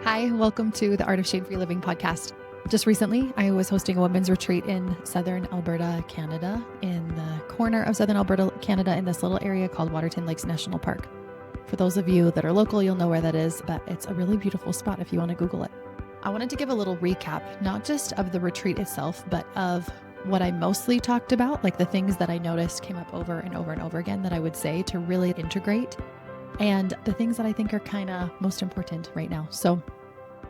Hi, welcome to the Art of Shame-Free Living podcast. Just recently, I was hosting a women's retreat in southern Alberta, Canada, in the corner of southern Alberta, Canada, in this little area called Waterton Lakes National Park. For those of you that are local, you'll know where that is, but it's a really beautiful spot if you want to Google it. I wanted to give a little recap, not just of the retreat itself, but of what I mostly talked about, like the things that I noticed came up over and over and over again that I would say to really integrate, and the things that I think are kind of most important right now. So,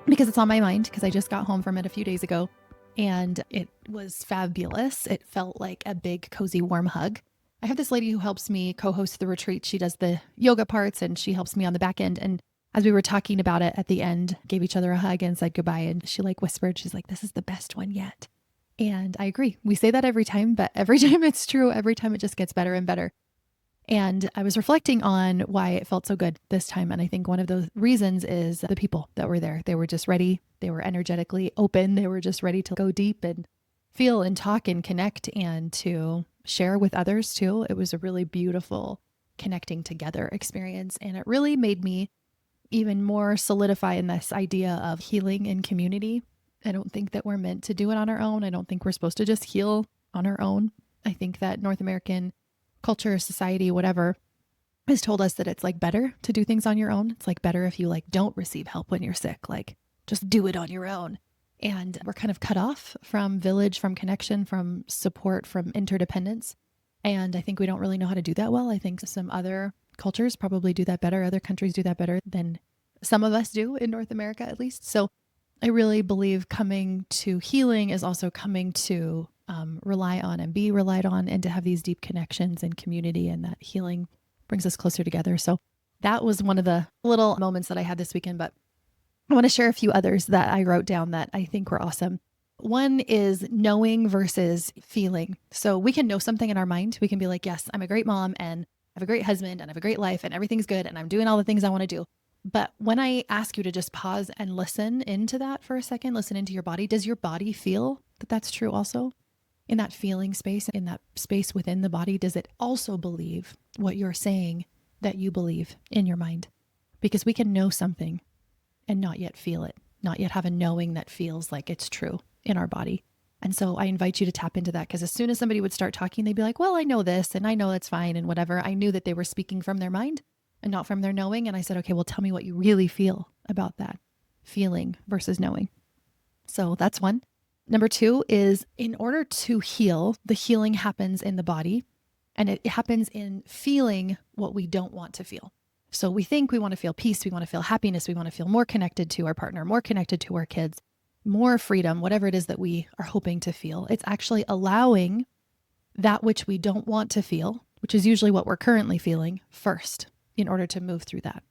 because it's on my mind, because I just got home from it a few days ago, and it was fabulous. It felt like a big, cozy, warm hug. I have this lady who helps me co-host the retreat. She does the yoga parts, and she helps me on the back end. And as we were talking about it at the end, gave each other a hug and said goodbye. And she whispered, she's like, "This is the best one yet." And I agree. We say that every time, but every time it's true, every time it just gets better and better. And I was reflecting on why it felt so good this time. And I think one of those reasons is the people that were there. They were just ready. They were energetically open. They were just ready to go deep and feel and talk and connect and to share with others too. It was a really beautiful connecting together experience. And it really made me even more solidify in this idea of healing in community. I don't think that we're meant to do it on our own. I don't think we're supposed to just heal on our own. I think that North American culture, society, whatever, has told us that it's better to do things on your own. It's better if you don't receive help when you're sick, just do it on your own. And we're kind of cut off from village, from connection, from support, from interdependence. And I think we don't really know how to do that well. I think some other cultures probably do that better. Other countries do that better than some of us do in North America, at least. So I really believe coming to healing is also coming to rely on and be relied on, and to have these deep connections and community, and that healing brings us closer together. So that was one of the little moments that I had this weekend, but I want to share a few others that I wrote down that I think were awesome. One is knowing versus feeling. So we can know something in our mind. We can be like, yes, I'm a great mom and I have a great husband and I have a great life and everything's good and I'm doing all the things I want to do. But when I ask you to just pause and listen into that for a second, listen into your body, does your body feel that that's true also? In that feeling space, in that space within the body, does it also believe what you're saying that you believe in your mind? Because we can know something and not yet feel it, not yet have a knowing that feels like it's true in our body. And so I invite you to tap into that, because as soon as somebody would start talking, they'd be like, well, I know this and I know it's fine and whatever. I knew that they were speaking from their mind and not from their knowing. And I said, okay, well, tell me what you really feel about that feeling versus knowing. So that's one. Number two is, in order to heal, the healing happens in the body, and it happens in feeling what we don't want to feel. So we think we want to feel peace, we want to feel happiness, we want to feel more connected to our partner, more connected to our kids, more freedom, whatever it is that we are hoping to feel. It's actually allowing that which we don't want to feel, which is usually what we're currently feeling, first, in order to move through that.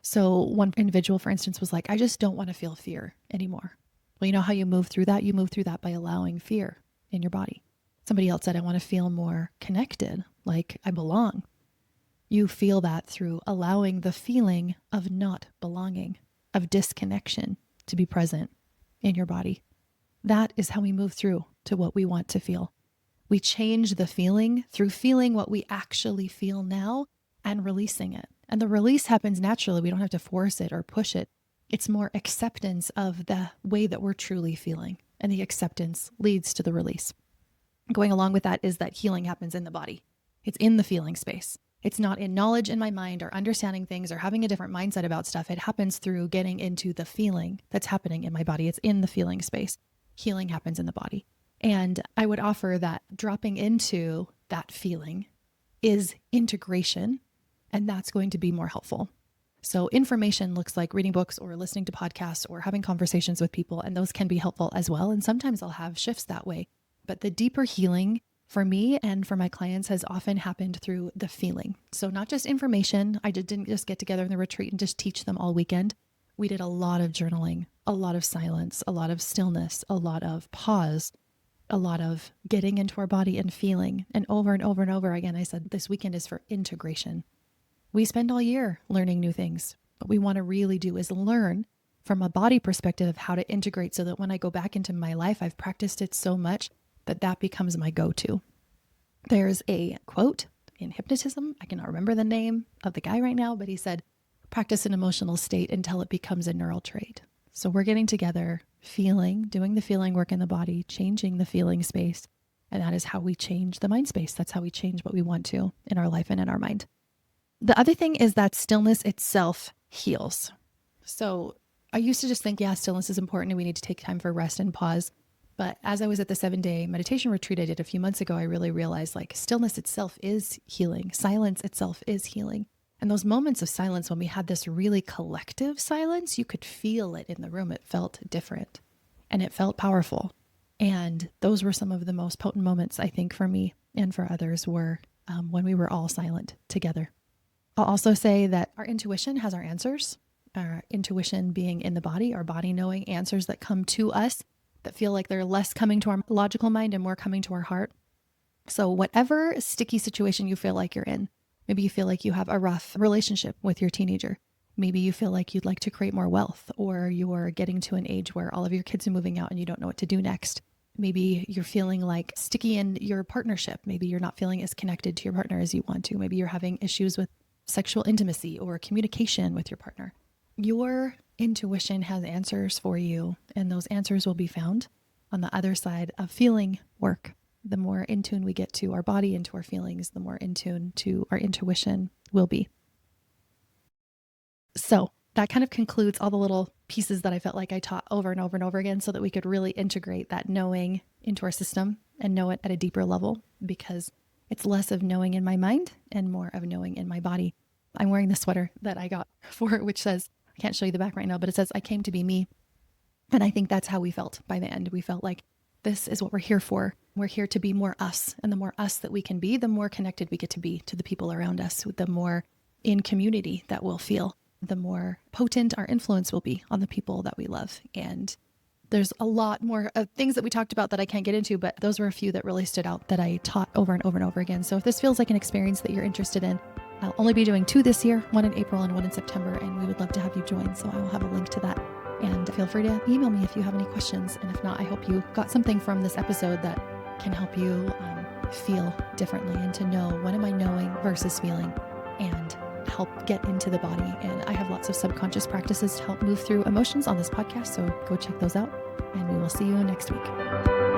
So one individual, for instance, was like, I just don't want to feel fear anymore. Well, you know how you move through that? You move through that by allowing fear in your body. Somebody else said, I want to feel more connected, like I belong. You feel that through allowing the feeling of not belonging, of disconnection, to be present in your body. That is how we move through to what we want to feel. We change the feeling through feeling what we actually feel now and releasing it. And the release happens naturally. We don't have to force it or push it. It's more acceptance of the way that we're truly feeling. And the acceptance leads to the release. Going along with that is that healing happens in the body. It's in the feeling space. It's not in knowledge in my mind or understanding things or having a different mindset about stuff. It happens through getting into the feeling that's happening in my body. It's in the feeling space. Healing happens in the body. And I would offer that dropping into that feeling is integration, and that's going to be more helpful. So information looks like reading books or listening to podcasts or having conversations with people, and those can be helpful as well. And sometimes I'll have shifts that way. But the deeper healing for me and for my clients has often happened through the feeling. So not just information. I didn't just get together in the retreat and just teach them all weekend. We did a lot of journaling, a lot of silence, a lot of stillness, a lot of pause, a lot of getting into our body and feeling. And over and over and over again, I said, this weekend is for integration. We spend all year learning new things. What we want to really do is learn from a body perspective of how to integrate, so that when I go back into my life, I've practiced it so much that that becomes my go-to. There's a quote in hypnotism. I cannot remember the name of the guy right now, but he said, practice an emotional state until it becomes a neural trait. So we're getting together, feeling, doing the feeling work in the body, changing the feeling space. And that is how we change the mind space. That's how we change what we want to in our life and in our mind. The other thing is that stillness itself heals. So I used to just think, yeah, stillness is important and we need to take time for rest and pause. But as I was at the 7-day meditation retreat I did a few months ago, I really realized like stillness itself is healing. Silence itself is healing. And those moments of silence, when we had this really collective silence, you could feel it in the room. It felt different and it felt powerful. And those were some of the most potent moments, I think, for me and for others were when we were all silent together. I'll also say that our intuition has our answers, our intuition being in the body, our body knowing answers that come to us that feel like they're less coming to our logical mind and more coming to our heart. So whatever sticky situation you feel like you're in, maybe you feel like you have a rough relationship with your teenager. Maybe you feel like you'd like to create more wealth, or you're getting to an age where all of your kids are moving out and you don't know what to do next. Maybe you're feeling like sticky in your partnership. Maybe you're not feeling as connected to your partner as you want to. Maybe you're having issues with sexual intimacy or communication with your partner. Your intuition has answers for you, and those answers will be found on the other side of feeling work. The more in tune we get to our body and to our feelings, the more in tune to our intuition we'll be. So that kind of concludes all the little pieces that I felt like I taught over and over and over again so that we could really integrate that knowing into our system and know it at a deeper level, because it's less of knowing in my mind and more of knowing in my body. I'm wearing the sweater that I got for it, which says, I can't show you the back right now, but it says, I came to be me. And I think that's how we felt by the end. We felt like this is what we're here for. We're here to be more us. And the more us that we can be, the more connected we get to be to the people around us, the more in community that we'll feel, the more potent our influence will be on the people that we love. And there's a lot more of things that we talked about that I can't get into, but those were a few that really stood out that I taught over and over and over again. So if this feels like an experience that you're interested in, I'll only be doing 2 this year, 1 in April and 1 in September, and we would love to have you join. So I will have a link to that. And feel free to email me if you have any questions. And if not, I hope you got something from this episode that can help you feel differently and to know, what am I knowing versus feeling, and help get into the body. And I have lots of subconscious practices to help move through emotions on this podcast. So go check those out, and we will see you next week.